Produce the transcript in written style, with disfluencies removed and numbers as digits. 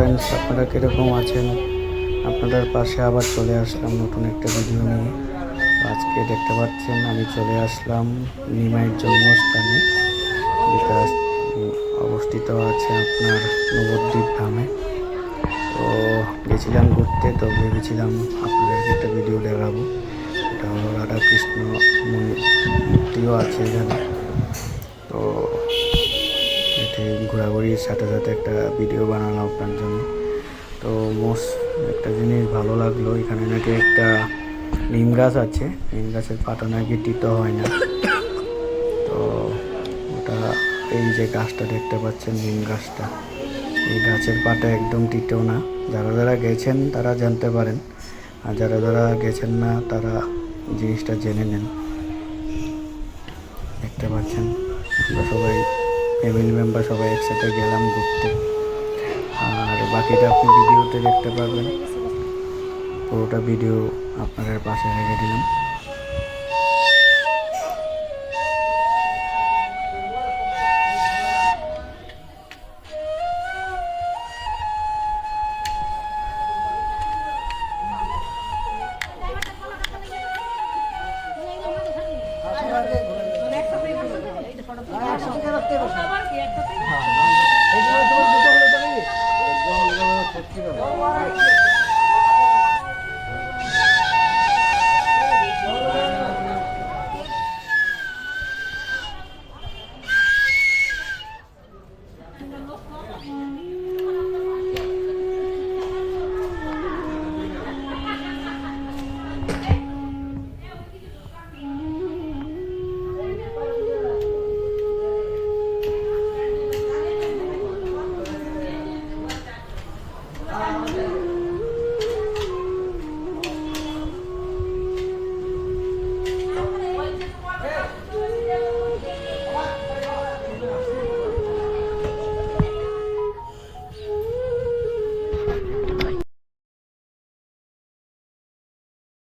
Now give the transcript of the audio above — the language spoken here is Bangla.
ফ্রেন্ডস, আপনারা কীরকম আছেন? আপনাদের পাশে আবার চলে আসলাম নতুন একটা ভিডিও নিয়ে। আজকে দেখতে পাচ্ছেন আমি চলে আসলাম নিমাইয়ের জন্মস্থানে, যেটা অবস্থিত আছে আপনার নবদ্বীপ ধামে। তো গেছিলাম ঘুরতে, তো ভেবেছিলাম আপনাদেরকে একটা ভিডিও দেখাবো। এটা হলো রাধাকৃষ্ণ মূর্তিও আছে এখানে। তো এটি ঘোরাঘুরির সাথে সাথে একটা ভিডিও বানালাম আপনার জন্য। তো মোস্ট একটা জিনিস ভালো লাগলো, এখানে নাকি একটা নিম গাছ আছে, নিম গাছের পাতা নাকি তিতো হয় না। তো ওটা, এই যে গাছটা দেখতে পাচ্ছেন, নিম গাছটা, এই গাছের পাতা একদম তিতো না। যারা যারা গেছেন তারা জানতে পারেন, আর যারা যারা গেছেন না তারা জিনিসটা জেনে নেন। দেখতে পাচ্ছেন আমরা সবাই ফ্যামিলি মেম্বার সবাই একসাথে গেলাম ঘুরতে। আর বাকিটা আপনি ভিডিওতে দেখতে পারবেন, পুরোটা ভিডিও আপনাদের পাশে রেখে দিলাম।